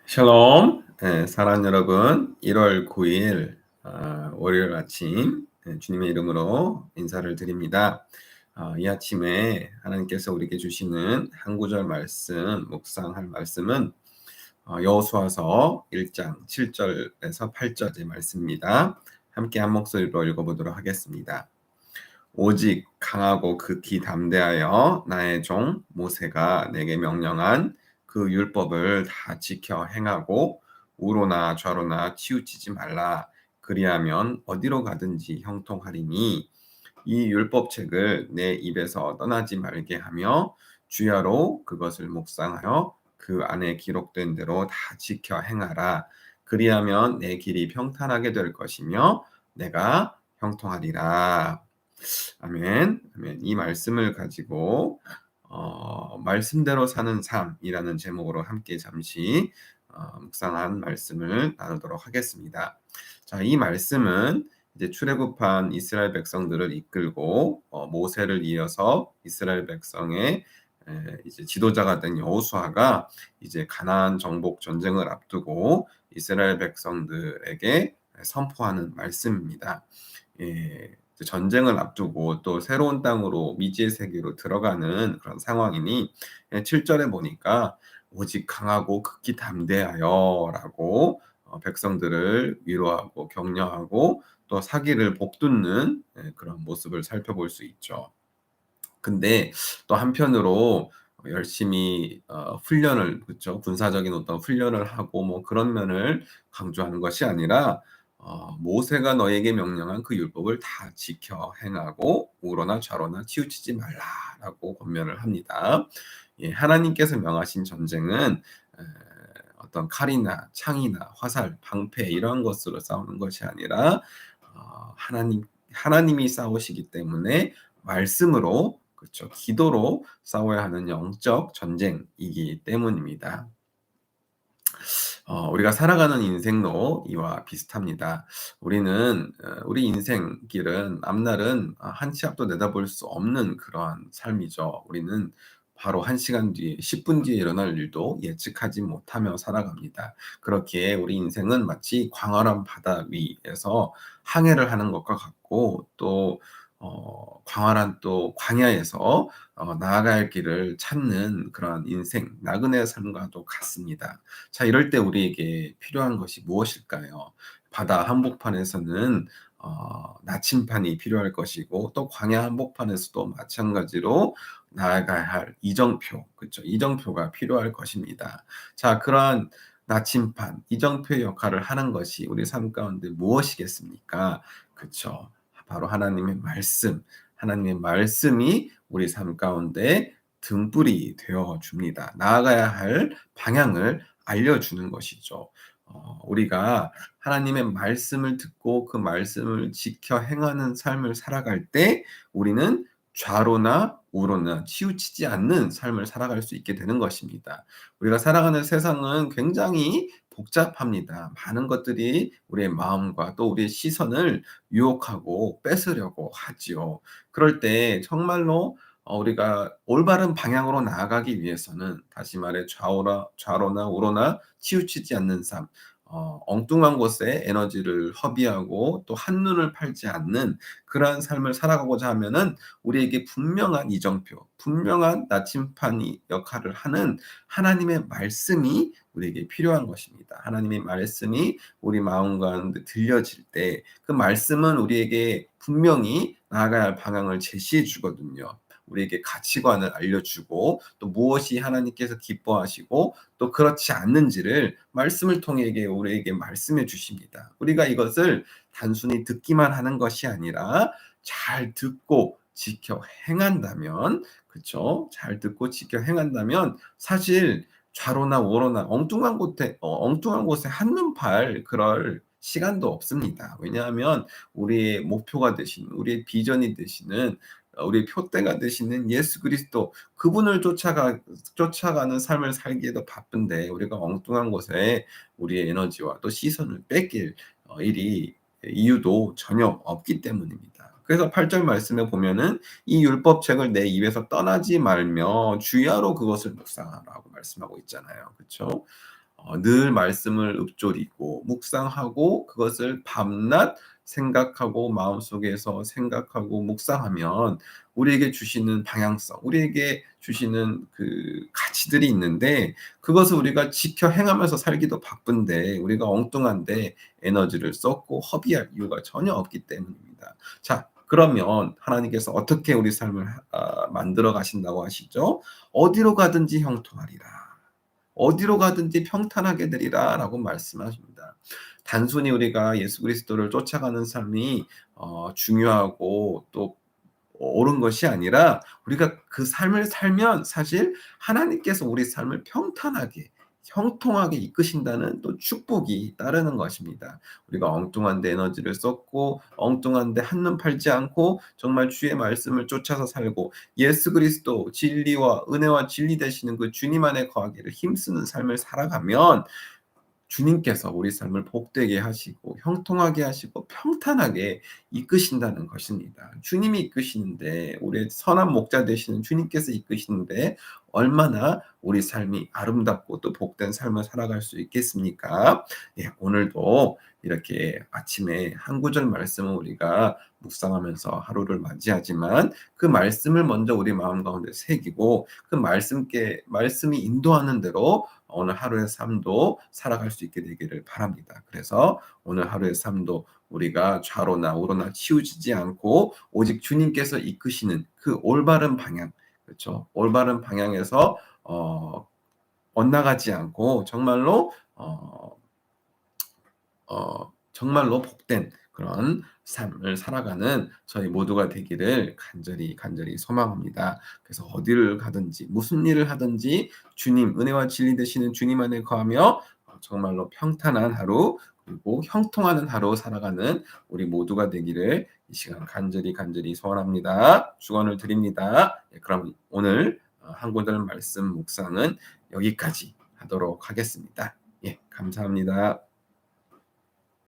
샬롬. 사랑하는 여러분, 1월 9일 월요일 아침 주님의 이름으로 인사를 드립니다. 이 아침에 하나님께서 우리에게 주시는 한 구절 말씀, 묵상할 말씀은 여호수아서 1장 7절에서 8절의 말씀입니다. 함께 한 목소리로 읽어보도록 하겠습니다. 오직 강하고 극히 담대하여 나의 종 모세가 내게 명령한 그 율법을 다 지켜 행하고 우로나 좌로나 치우치지 말라. 그리하면 어디로 가든지 형통하리니 이 율법책을 내 입에서 떠나지 말게 하며 주야로 그것을 묵상하여 그 안에 기록된 대로 다 지켜 행하라. 그리하면 내 길이 평탄하게 될 것이며 내가 형통하리라. 아멘. 아멘. 이 말씀을 가지고 말씀대로 사는 삶이라는 제목으로 함께 잠시 묵상한 말씀을 나누도록 하겠습니다. 자, 이 말씀은 이제 출애굽한 이스라엘 백성들을 이끌고 모세를 이어서 이스라엘 백성의 이제 지도자가 된 여호수아가 이제 가나안 정복 전쟁을 앞두고 이스라엘 백성들에게 선포하는 말씀입니다. 예, 전쟁을 앞두고 또 새로운 땅으로 미지의 세계로 들어가는 그런 상황이니 7절에 보니까 오직 강하고 극히 담대하여라고 백성들을 위로하고 격려하고 또 사기를 복돋는 그런 모습을 살펴볼 수 있죠. 근데 또 한편으로 열심히 훈련을, 그렇죠, 군사적인 어떤 훈련을 하고 뭐 그런 면을 강조하는 것이 아니라 모세가 너에게 명령한 그 율법을 다 지켜 행하고 우로나 좌로나 치우치지 말라라고 권면을 합니다. 예, 하나님께서 명하신 전쟁은 에, 어떤 칼이나 창이나 화살, 방패 이런 것으로 싸우는 것이 아니라 하나님이 싸우시기 때문에 말씀으로, 그렇죠, 기도로 싸워야 하는 영적 전쟁이기 때문입니다. 우리가 살아가는 인생도 이와 비슷합니다. 우리는 우리 인생 길은 앞날은 한 치 앞도 내다볼 수 없는 그러한 삶이죠. 우리는 바로 1시간 뒤에 10분 뒤에 일어날 일도 예측하지 못하며 살아갑니다. 그렇기에 우리 인생은 마치 광활한 바다 위에서 항해를 하는 것과 같고 또 광활한 또 광야에서 나아가야 할 길을 찾는 그런 인생, 나그네의 삶과도 같습니다. 자, 이럴 때 우리에게 필요한 것이 무엇일까요? 바다 한복판에서는 나침판이 필요할 것이고 또 광야 한복판에서도 마찬가지로 나아가야 할 이정표, 그렇죠? 이정표가 필요할 것입니다. 자, 그러한 나침판, 이정표의 역할을 하는 것이 우리 삶 가운데 무엇이겠습니까? 그렇죠? 바로 하나님의 말씀, 하나님의 말씀이 우리 삶 가운데 등불이 되어 줍니다. 나아가야 할 방향을 알려주는 것이죠. 우리가 하나님의 말씀을 듣고 그 말씀을 지켜 행하는 삶을 살아갈 때 우리는 좌로나 우로나 치우치지 않는 삶을 살아갈 수 있게 되는 것입니다. 우리가 살아가는 세상은 굉장히 복잡합니다. 많은 것들이 우리의 마음과 또 우리의 시선을 유혹하고 뺏으려고 하지요. 그럴 때 정말로 우리가 올바른 방향으로 나아가기 위해서는, 다시 말해 좌로나 우로나 치우치지 않는 삶, 엉뚱한 곳에 에너지를 허비하고 또 한눈을 팔지 않는 그러한 삶을 살아가고자 하면은 우리에게 분명한 이정표, 분명한 나침판이 역할을 하는 하나님의 말씀이 우리에게 필요한 것입니다. 하나님의 말씀이 우리 마음 가운데 들려질 때 그 말씀은 우리에게 분명히 나아가야 할 방향을 제시해 주거든요. 우리에게 가치관을 알려주고 또 무엇이 하나님께서 기뻐하시고 또 그렇지 않는지를 말씀을 통해 우리에게 말씀해 주십니다. 우리가 이것을 단순히 듣기만 하는 것이 아니라 잘 듣고 지켜 행한다면, 그렇죠? 잘 듣고 지켜 행한다면 사실 좌로나 우로나 엉뚱한 곳에 한눈 팔 그럴 시간도 없습니다. 왜냐하면 우리의 목표가 되신, 우리의 비전이 되시는, 우리의 표대가 되시는 예수 그리스도, 그분을 쫓아가는 삶을 살기에도 바쁜데 우리가 엉뚱한 곳에 우리의 에너지와 또 시선을 뺏길 이유도 전혀 없기 때문입니다. 그래서 8절 말씀에 보면은 이 율법책을 내 입에서 떠나지 말며 주야로 그것을 묵상하라고 말씀하고 있잖아요. 그렇죠? 늘 말씀을 읊조리고 묵상하고 그것을 밤낮 생각하고 마음속에서 생각하고 묵상하면 우리에게 주시는 방향성, 우리에게 주시는 그 가치들이 있는데 그것을 우리가 지켜 행하면서 살기도 바쁜데 우리가 엉뚱한데 에너지를 쏟고 허비할 이유가 전혀 없기 때문입니다. 자, 그러면 하나님께서 어떻게 우리 삶을 만들어 가신다고 하시죠? "어디로 가든지 형통하리라. 어디로 가든지 평탄하게 되리라."라고 말씀하십니다. 단순히 우리가 예수 그리스도를 쫓아가는 삶이 중요하고 또 옳은 것이 아니라 우리가 그 삶을 살면 사실 하나님께서 우리 삶을 평탄하게 형통하게 이끄신다는 또 축복이 따르는 것입니다. 우리가 엉뚱한 데 에너지를 쏟고 엉뚱한 데 한눈 팔지 않고 정말 주의 말씀을 쫓아서 살고 예수 그리스도 진리와 은혜와 진리 되시는 그 주님 안에 거하기를 힘쓰는 삶을 살아가면 주님께서 우리 삶을 복되게 하시고 형통하게 하시고 평탄하게 이끄신다는 것입니다. 주님이 이끄시는데 우리의 선한 목자 되시는 주님께서 이끄시는데 얼마나 우리 삶이 아름답고 또 복된 삶을 살아갈 수 있겠습니까? 예, 오늘도 이렇게 아침에 한 구절 말씀을 우리가 묵상하면서 하루를 맞이하지만 그 말씀을 먼저 우리 마음 가운데 새기고 그 말씀이 인도하는 대로 오늘 하루의 삶도 살아갈 수 있게 되기를 바랍니다. 그래서 오늘 하루의 삶도 우리가 좌로나 우로나 치우치지 않고 오직 주님께서 이끄시는 그 올바른 방향, 그렇죠? 올바른 방향에서 엇나가지 않고 정말로 복된 그런 삶을 살아가는 저희 모두가 되기를 간절히 간절히 소망합니다. 그래서 어디를 가든지 무슨 일을 하든지 주님 은혜와 진리 되시는 주님 안에 거하며 정말로 평탄한 하루 그리고 형통하는 하루 살아가는 우리 모두가 되기를 이 시간 간절히 간절히 소원합니다. 축원을 드립니다. 예, 그럼 오늘 한 구절 말씀 묵상은 여기까지 하도록 하겠습니다. 예, 감사합니다.